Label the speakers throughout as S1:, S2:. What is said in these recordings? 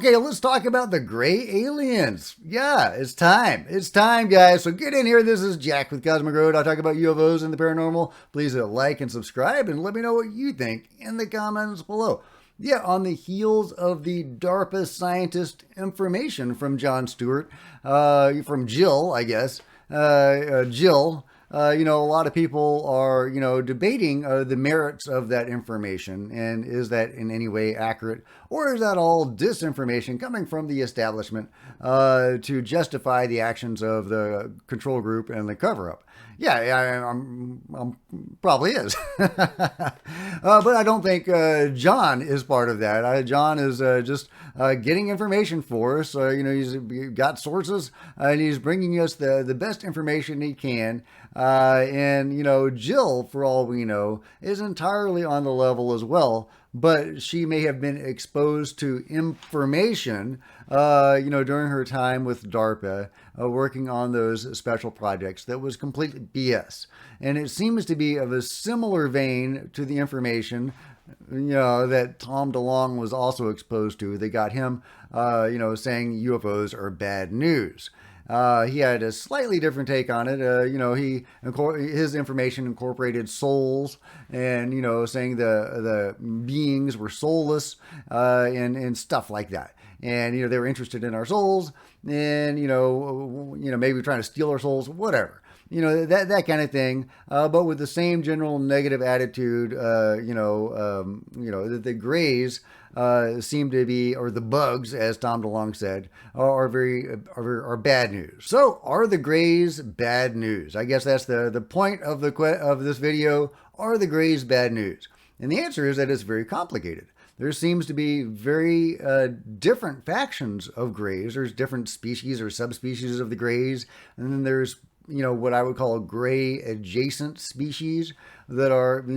S1: Okay, let's talk about the gray aliens. Yeah, it's time. It's time, guys. So get in here. This is Jack with Cosmic Road. I'll talk about UFOs and the paranormal. Please like and subscribe and let me know what you think in the comments below. Yeah, on the heels of the DARPA scientist information from Jon Stewart, from Jill, I guess, Jill. A lot of people are, debating the merits of that information, and is that in any way accurate, or is that all disinformation coming from the establishment to justify the actions of the control group and the cover-up? Yeah, I'm probably is. But I don't think John is part of that. John is just getting information for us. He's got sources and he's bringing us the best information he can. Jill, for all we know, is entirely on the level as well. But she may have been exposed to information, during her time with DARPA, working on those special projects that was completely BS. And it seems to be of a similar vein to the information, that Tom DeLonge was also exposed to. They got him, saying UFOs are bad news. He had a slightly different take on it. His information incorporated souls, and saying the beings were soulless, and stuff like that. And they were interested in our souls, and maybe trying to steal our souls, whatever. That kind of thing. But with the same general negative attitude, the Greys seem to be, or the bugs, as Tom DeLonge said, are bad news. So, are the Greys bad news? I guess that's the point of this video. Are the Greys bad news? And the answer is that it's very complicated. There seems to be very different factions of Greys. There's different species or subspecies of the Greys, and then there's what I would call gray adjacent species that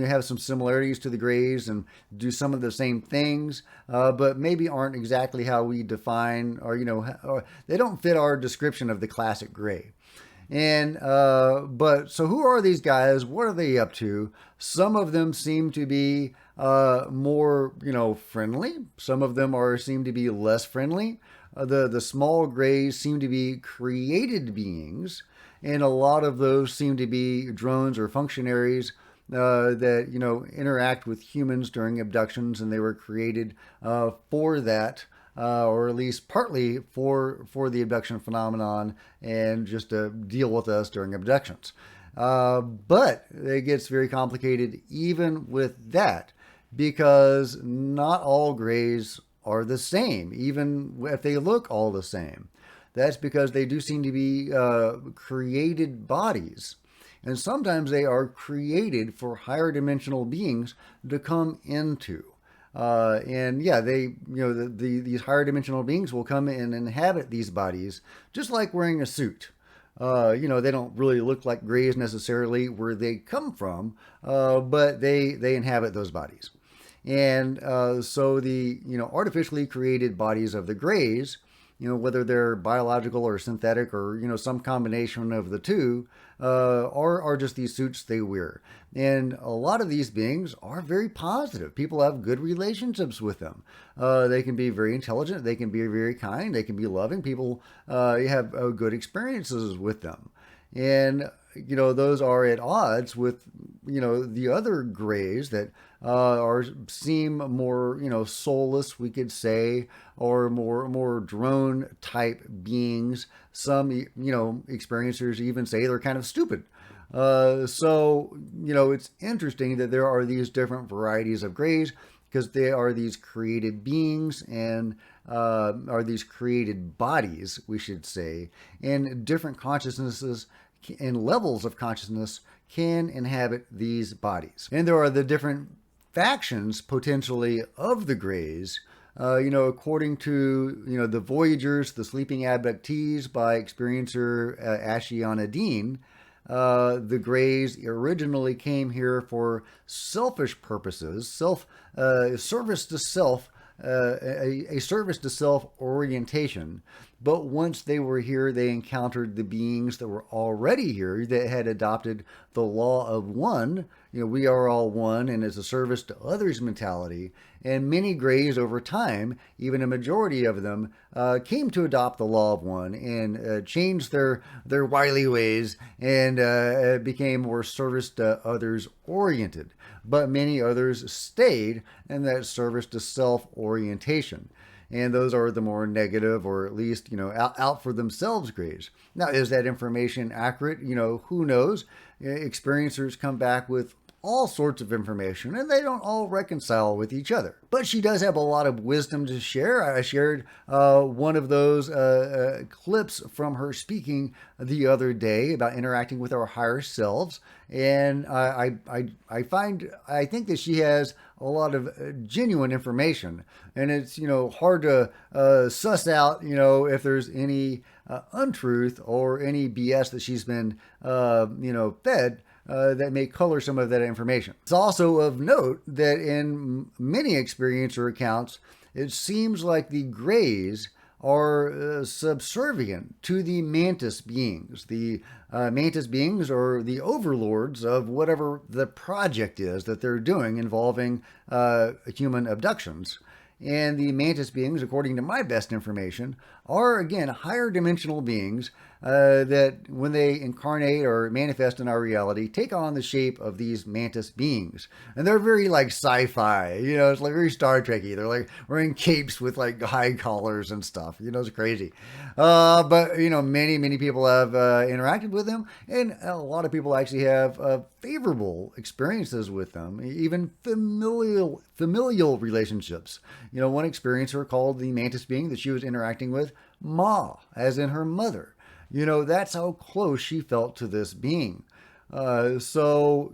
S1: have some similarities to the Greys and do some of the same things, but maybe aren't exactly how we define, or they don't fit our description of the classic Gray. And but so who are these guys? What are they up to? Some of them seem to be more friendly. Some of them seem to be less friendly. The small Greys seem to be created beings. And a lot of those seem to be drones or functionaries that interact with humans during abductions, and they were created for that, or at least partly for the abduction phenomenon, and just to deal with us during abductions. But it gets very complicated even with that, because not all Greys are the same, even if they look all the same. That's because they do seem to be created bodies. And sometimes they are created for higher dimensional beings to come into. These higher dimensional beings will come and inhabit these bodies, just like wearing a suit. They don't really look like Greys necessarily where they come from, but they inhabit those bodies. And so the artificially created bodies of the Greys, whether they're biological or synthetic or, some combination of the two, are just these suits they wear. And a lot of these beings are very positive. People have good relationships with them. They can be very intelligent. They can be very kind. They can be loving. People have good experiences with them. And, those are at odds with, the other Greys that seem more, soulless, we could say, or more drone type beings. Some, experiencers even say they're kind of stupid. It's interesting that there are these different varieties of Greys, because they are these created beings and are these created bodies, we should say, and different consciousnesses and levels of consciousness can inhabit these bodies. And there are the different factions potentially of the Greys. According to the Voyagers, the Sleeping Abductees by experiencer Ashiana Dean, the Greys originally came here for selfish purposes, service to self, a service to self orientation, But once they were here, they encountered the beings that were already here that had adopted the law of one. We are all one, and as a service to others mentality. And many Greys over time, even a majority of them, came to adopt the law of one and changed their wily ways and became more service to others oriented. But many others stayed in that service to self orientation. And those are the more negative, or at least, out for themselves Greys. Now, is that information accurate? Who knows? Experiencers come back with all sorts of information, and they don't all reconcile with each other. But she does have a lot of wisdom to share. I shared one of those clips from her speaking the other day about interacting with our higher selves, and I think that she has a lot of genuine information, and it's hard to suss out if there's any untruth or any BS that she's been fed. That may color some of that information. It's also of note that in many experiencer accounts, it seems like the Greys are subservient to the mantis beings. The mantis beings are the overlords of whatever the project is that they're doing involving human abductions. And the mantis beings, according to my best information, are, again, higher dimensional beings that, when they incarnate or manifest in our reality, take on the shape of these mantis beings. And they're very, sci-fi. It's very Star Trek-y. They're, wearing capes with, high collars and stuff. It's crazy. But, many people have interacted with them, and a lot of people actually have favorable experiences with them, even familial relationships. One experiencer called the mantis being that she was interacting with Ma, as in her mother. That's how close she felt to this being. So,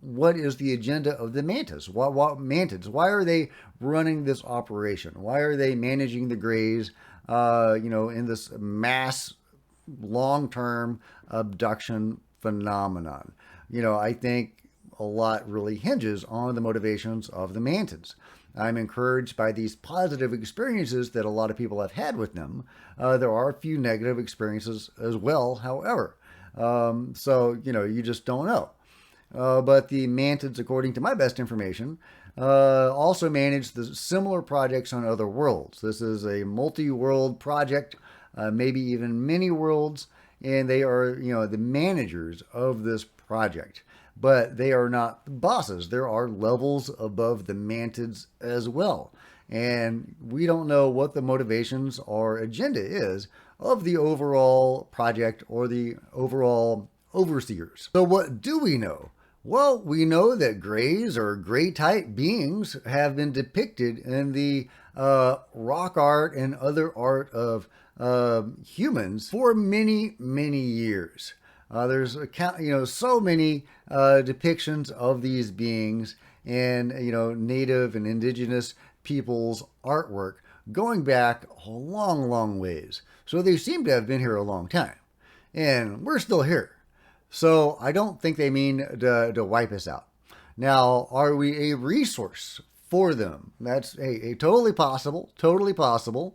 S1: what is the agenda of the mantis? What mantids? Why are they running this operation? Why are they managing the Greys, in this mass, long-term abduction phenomenon? I think a lot really hinges on the motivations of the mantids. I'm encouraged by these positive experiences that a lot of people have had with them. There are a few negative experiences as well, however. So, you just don't know. But the mantids, according to my best information, also manage the similar projects on other worlds. This is a multi-world project, maybe even many worlds, and they are, the managers of this project. But they are not the bosses. There are levels above the mantids as well. And we don't know what the motivations or agenda is of the overall project or the overall overseers. So what do we know? Well, we know that Greys or Grey-type beings have been depicted in the rock art and other art of humans for many, many years. There's so many depictions of these beings and native and indigenous people's artwork going back a long, long ways. So they seem to have been here a long time, and we're still here. So I don't think they mean to wipe us out. Now, are we a resource for them? That's totally possible,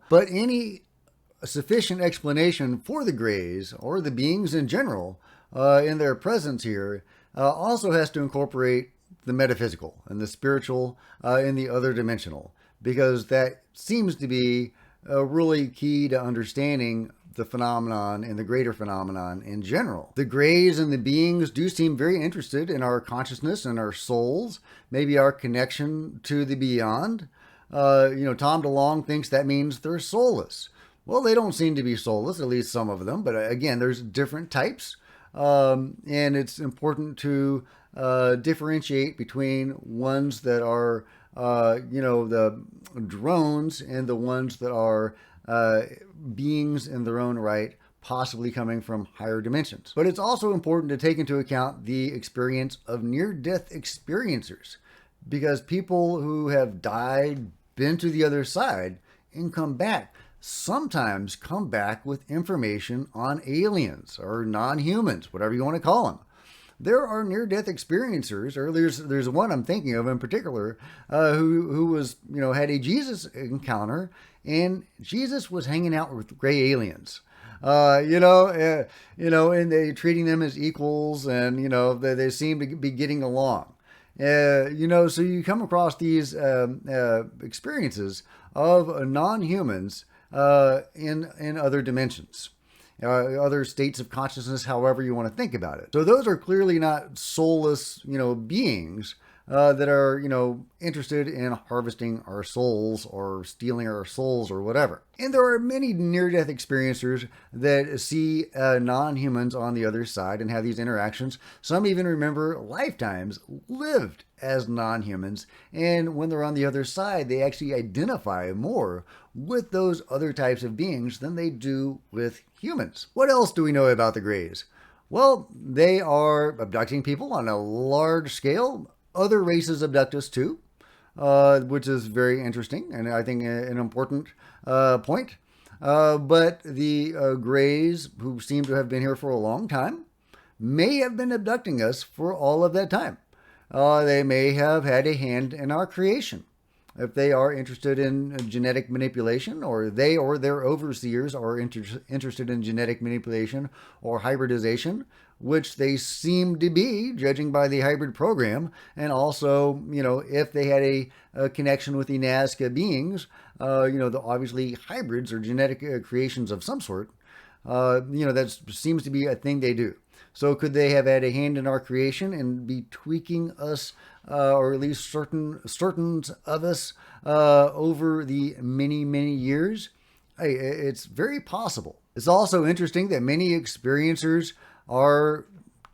S1: But any sufficient explanation for the Greys or the beings in general in their presence here also has to incorporate the metaphysical and the spiritual and the other dimensional, because that seems to be really key to understanding the phenomenon and the greater phenomenon in general. The Greys and the beings do seem very interested in our consciousness and our souls, maybe our connection to the beyond. Tom DeLonge thinks that means they're soulless. Well, they don't seem to be soulless, at least some of them. But again, there's different types. And it's important to differentiate between ones that are, the drones and the ones that are beings in their own right, possibly coming from higher dimensions. But it's also important to take into account the experience of near-death experiencers, because people who have died, been to the other side, and sometimes come back with information on aliens or non-humans, whatever you want to call them. there are near-death experiencers, or there's one I'm thinking of in particular, who was, had a Jesus encounter, and Jesus was hanging out with gray aliens. And they treating them as equals, and they seem to be getting along. So you come across these experiences of non-humans in other dimensions, other states of consciousness, however you want to think about it. So those are clearly not soulless, beings that are, interested in harvesting our souls or stealing our souls or whatever. And there are many near-death experiencers that see non-humans on the other side and have these interactions. Some even remember lifetimes lived as non-humans, and when they're on the other side, they actually identify more with those other types of beings than they do with humans. What else do we know about the Greys? Well, they are abducting people on a large scale. Other races abduct us too, which is very interesting and I think an important point. But the Greys, who seem to have been here for a long time, may have been abducting us for all of that time. They may have had a hand in our creation. If they are interested in genetic manipulation, or they or their overseers are interested in genetic manipulation or hybridization, which they seem to be, judging by the hybrid program, and also, if they had a connection with the Nazca beings, obviously hybrids or genetic creations of some sort, that seems to be a thing they do. So could they have had a hand in our creation and be tweaking us, or at least certain of us, over the many, many years? Hey, it's very possible. It's also interesting that many experiencers are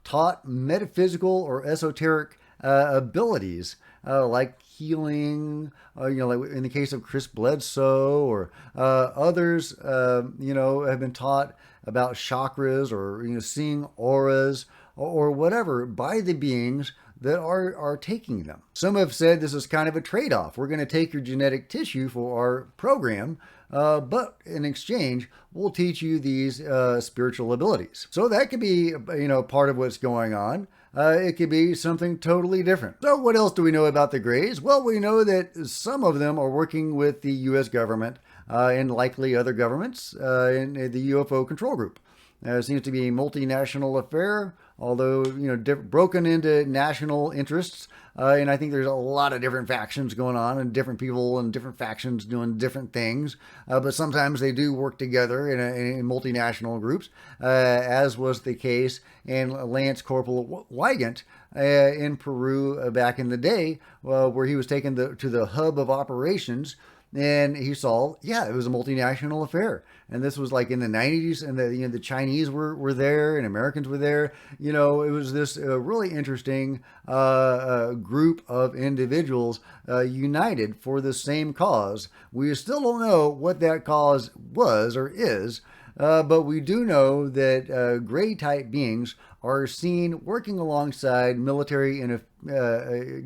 S1: taught metaphysical or esoteric abilities, like healing, like in the case of Chris Bledsoe, or others, have been taught about chakras, or seeing auras, or whatever, by the beings that are taking them. Some have said this is kind of a trade-off. We're going to take your genetic tissue for our program, but in exchange, we'll teach you these spiritual abilities. So that could be, part of what's going on. It could be something totally different. So what else do we know about the Greys? Well, we know that some of them are working with the U.S. government and likely other governments in the UFO control group. It seems to be a multinational affair, although, broken into national interests. And I think there's a lot of different factions going on, and different people and different factions doing different things. But sometimes they do work together in multinational groups, as was the case in Lance Corporal Weigand in Peru back in the day, where he was taken to the hub of operations. And he saw, it was a multinational affair. And this was like in the 90s, and the Chinese were there, and Americans were there. It was this really interesting group of individuals united for the same cause. We still don't know what that cause was or is, but we do know that gray-type beings are seen working alongside military and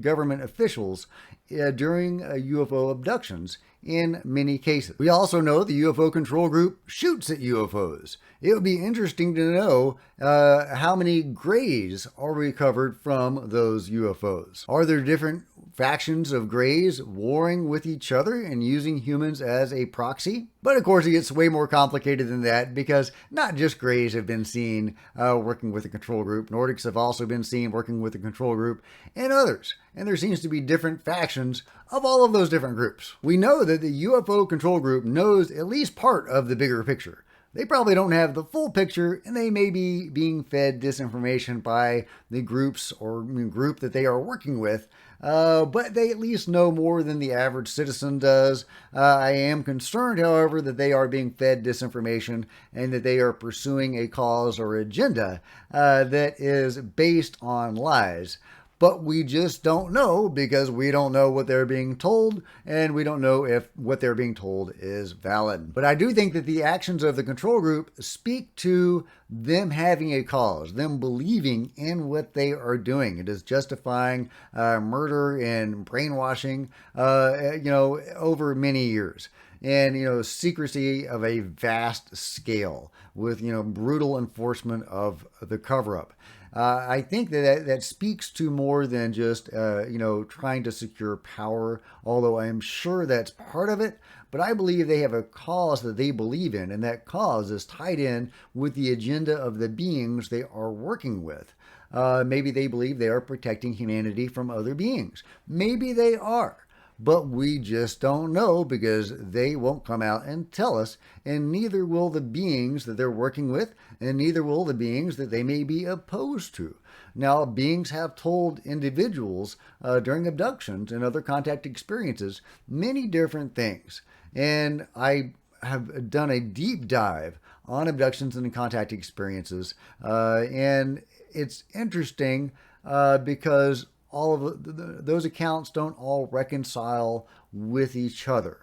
S1: government officials during UFO abductions in many cases. We also know the UFO control group shoots at UFOs. It would be interesting to know how many Greys are recovered from those UFOs. Are there different factions of Greys warring with each other and using humans as a proxy? But of course, it gets way more complicated than that, because not just Greys have been seen working with the control group. Nordics have also been seen working with the control group, and others. And there seems to be different factions of all of those different groups. We know that the UFO control group knows at least part of the bigger picture. They probably don't have the full picture, and they may be being fed disinformation by the groups or group that they are working with, but they at least know more than the average citizen does. I am concerned, however, that they are being fed disinformation and that they are pursuing a cause or agenda that is based on lies. But we just don't know, because we don't know what they're being told, and we don't know if what they're being told is valid. But I do think that the actions of the control group speak to them having a cause, them believing in what they are doing. It is justifying murder and brainwashing, over many years. And, secrecy of a vast scale with, brutal enforcement of the cover-up. I think that speaks to more than just trying to secure power, although I am sure that's part of it. But I believe they have a cause that they believe in, and that cause is tied in with the agenda of the beings they are working with. Maybe they believe they are protecting humanity from other beings. Maybe they are. But we just don't know because they won't come out and tell us, and neither will the beings that they're working with, and neither will the beings that they may be opposed to. Now, beings have told individuals during abductions and other contact experiences many different things. And I have done a deep dive on abductions and contact experiences, and it's interesting because all of those accounts don't all reconcile with each other,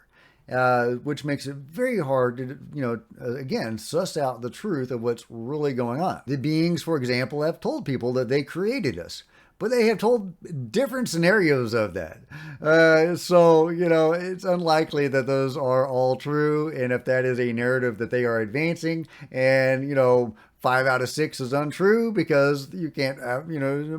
S1: which makes it very hard to, again, suss out the truth of what's really going on. The beings, for example, have told people that they created us, but they have told different scenarios of that. So, it's unlikely that those are all true. And if that is a narrative that they are advancing and, 5 out of 6 is untrue because you can't have,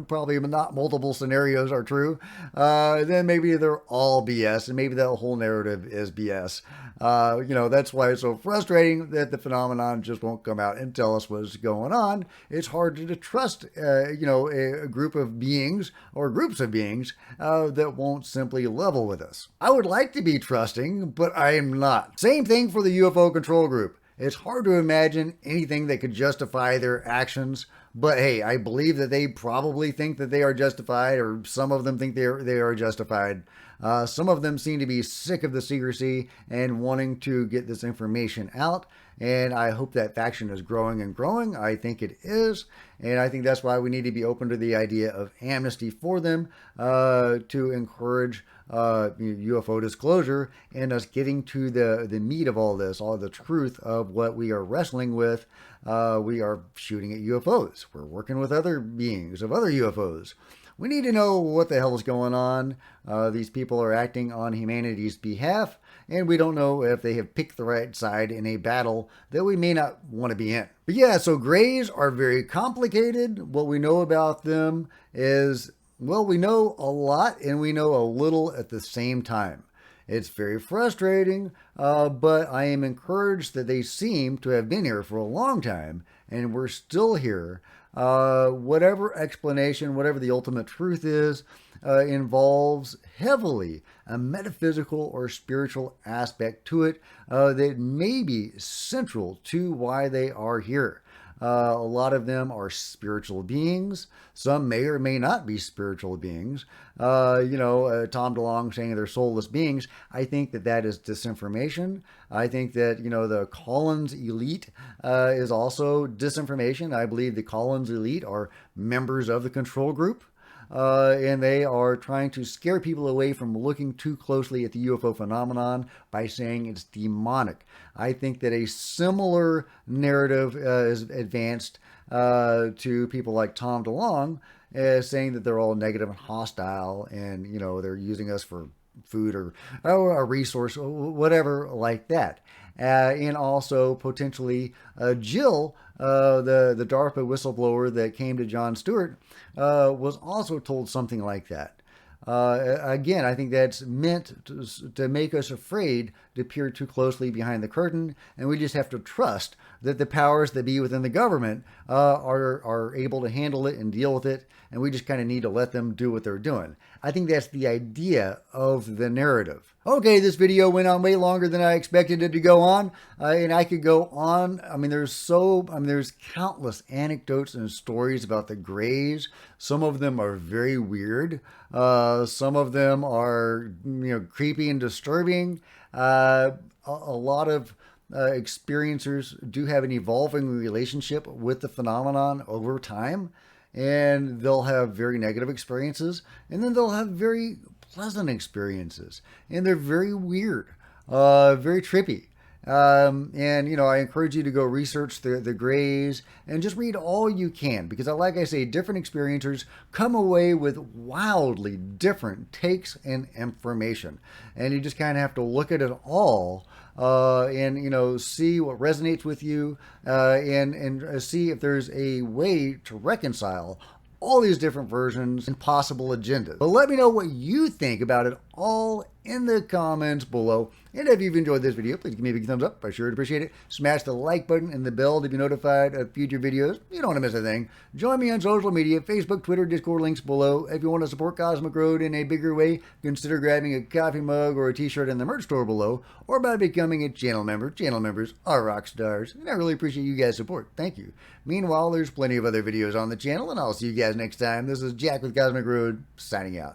S1: probably not multiple scenarios are true, then maybe they're all BS and maybe that whole narrative is BS. That's why it's so frustrating that the phenomenon just won't come out and tell us what's going on. It's hard to trust, a group of beings or groups of beings that won't simply level with us. I would like to be trusting, but I am not. Same thing for the UFO control group. It's hard to imagine anything that could justify their actions, but hey, I believe that they probably think that they are justified, or some of them think they are justified. Some of them seem to be sick of the secrecy and wanting to get this information out, and I hope that faction is growing and growing. I think it is, and I think that's why we need to be open to the idea of amnesty for them to encourage UFO disclosure and us getting to the meat of all this, all the truth of what we are wrestling with. We are shooting at UFOs. We're working with other beings of other UFOs. We need to know what the hell is going on. These people are acting on humanity's behalf, and we don't know if they have picked the right side in a battle that we may not want to be in. But yeah, so grays are very complicated. What we know about them is, well, we know a lot and we know a little at the same time. It's very frustrating, but I am encouraged that they seem to have been here for a long time and we're still here. Whatever explanation, whatever the ultimate truth is, involves heavily a metaphysical or spiritual aspect to it that may be central to why they are here. A lot of them are spiritual beings. Some may or may not be spiritual beings. Tom DeLonge saying they're soulless beings. I think that is disinformation. I think that, the Collins elite is also disinformation. I believe the Collins elite are members of the control group. And they are trying to scare people away from looking too closely at the UFO phenomenon by saying it's demonic. I think that a similar narrative is advanced to people like Tom DeLonge, saying that they're all negative and hostile and, they're using us for food or a resource or whatever like that. And also potentially Jill, the DARPA whistleblower that came to Jon Stewart, was also told something like that. Again, I think that's meant to make us afraid to peer too closely behind the curtain, and we just have to trust that the powers that be within the government are able to handle it and deal with it, and we just kind of need to let them do what they're doing. I think that's the idea of the narrative. Okay, this video went on way longer than I expected it to go on, and I could go on. There's countless anecdotes and stories about the Greys. Some of them are very weird. Some of them are, creepy and disturbing. A lot of experiencers do have an evolving relationship with the phenomenon over time, and they'll have very negative experiences, and then they'll have very pleasant experiences, and they're very weird, very trippy. I encourage you to go research the Greys and just read all you can, because like I say, different experiencers come away with wildly different takes and information, and you just kind of have to look at it all and see what resonates with you, and see if there's a way to reconcile all these different versions and possible agendas. But let me know what you think about it all in the comments below. And if you've enjoyed this video, please give me a big thumbs up. I sure would appreciate it. Smash the like button and the bell to be notified of future videos. You don't want to miss a thing. Join me on social media, Facebook, Twitter, Discord, links below. If you want to support Cosmic Road in a bigger way, consider grabbing a coffee mug or a t-shirt in the merch store below, or by becoming a channel member. Channel members are rock stars, and I really appreciate you guys' support. Thank you. Meanwhile, there's plenty of other videos on the channel, and I'll see you guys next time. This is Jack with Cosmic Road, signing out.